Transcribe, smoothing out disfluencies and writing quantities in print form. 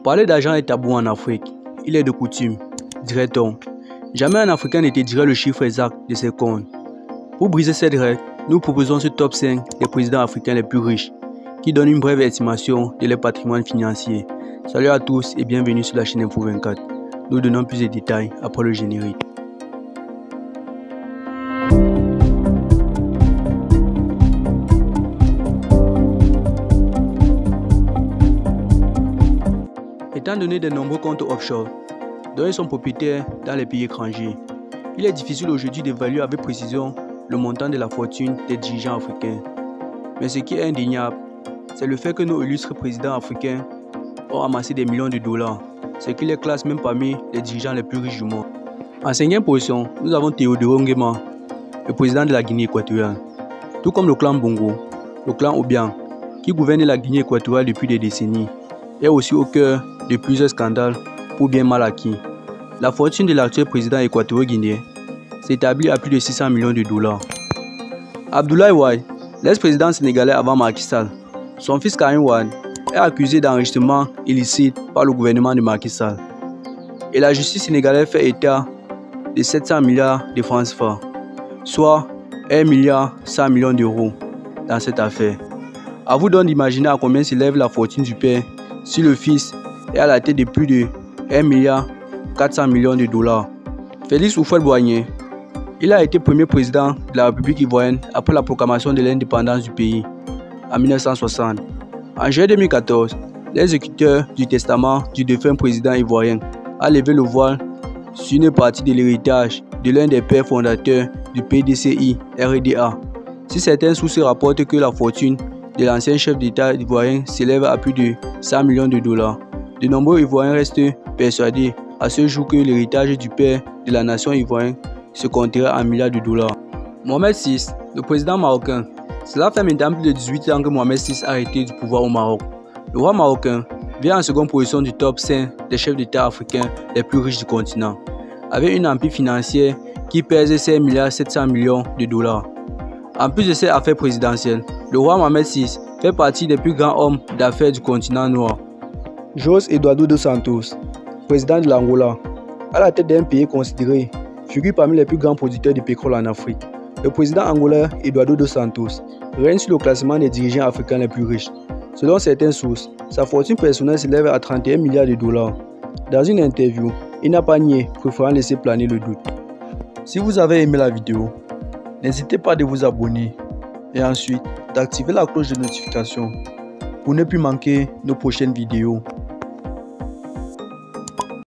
Parler d'argent est tabou en Afrique. Il est de coutume, dirait-on. Jamais un Africain ne te dirait le chiffre exact de ses comptes. Pour briser cette règle, nous proposons ce top 5 des présidents africains les plus riches, qui donne une brève estimation de leur patrimoine financier. Salut à tous et bienvenue sur la chaîne Info 24. Nous donnons plus de détails après le générique. Étant donné de nombreux comptes offshore, dont ils sont propriétaires dans les pays étrangers, il est difficile aujourd'hui d'évaluer avec précision le montant de la fortune des dirigeants africains. Mais ce qui est indéniable, c'est le fait que nos illustres présidents africains ont amassé des millions de dollars, ce qui les classe même parmi les dirigeants les plus riches du monde. En 5e position, nous avons Théodore Nguema, le président de la Guinée équatoriale. Tout comme le clan Bongo, le clan Obiang, qui gouverne la Guinée équatoriale depuis des décennies, est aussi au cœur de plusieurs scandales pour bien mal acquis. La fortune de l'actuel président équatorien-guinéen s'établit à plus de 600 millions de dollars. Abdoulaye Wade, l'ex-président sénégalais avant Macky Sall, son fils Karim Wade, est accusé d'enrichissement illicite par le gouvernement de Macky Sall. Et la justice sénégalaise fait état de 700 milliards de francs CFA, soit 1 milliard 100 millions d'euros dans cette affaire. A vous donc d'imaginer à combien s'élève la fortune du père si le fils est à la tête de plus de 1 milliard 400 millions de dollars. Félix Houphouët-Boigny, il a été premier président de la République ivoirienne après la proclamation de l'indépendance du pays en 1960. En juillet 2014, l'exécuteur du testament du défunt président ivoirien a levé le voile sur une partie de l'héritage de l'un des pères fondateurs du PDCI-RDA. Si certaines sources rapportent que la fortune de l'ancien chef d'État ivoirien s'élève à plus de 100 millions de dollars, de nombreux Ivoiriens restent persuadés à ce jour que l'héritage du père de la nation ivoirienne se compterait en milliards de dollars. Mohamed VI, le président marocain. Cela fait maintenant plus de 18 ans que Mohamed VI a été du pouvoir au Maroc. Le roi marocain vient en seconde position du top 5 des chefs d'État africains les plus riches du continent, avec une empire financière qui pèse 5 milliards 700 millions de dollars. En plus de ses affaires présidentielles, le roi Mohamed VI fait partie des plus grands hommes d'affaires du continent noir. José Eduardo dos Santos, président de l'Angola, à la tête d'un pays considéré, figure parmi les plus grands producteurs de pétrole en Afrique. Le président angolais Eduardo dos Santos règne sur le classement des dirigeants africains les plus riches. Selon certaines sources, sa fortune personnelle s'élève à 31 milliards de dollars. Dans une interview, il n'a pas nié, préférant laisser planer le doute. Si vous avez aimé la vidéo, n'hésitez pas à vous abonner et ensuite d'activer la cloche de notification pour ne plus manquer nos prochaines vidéos.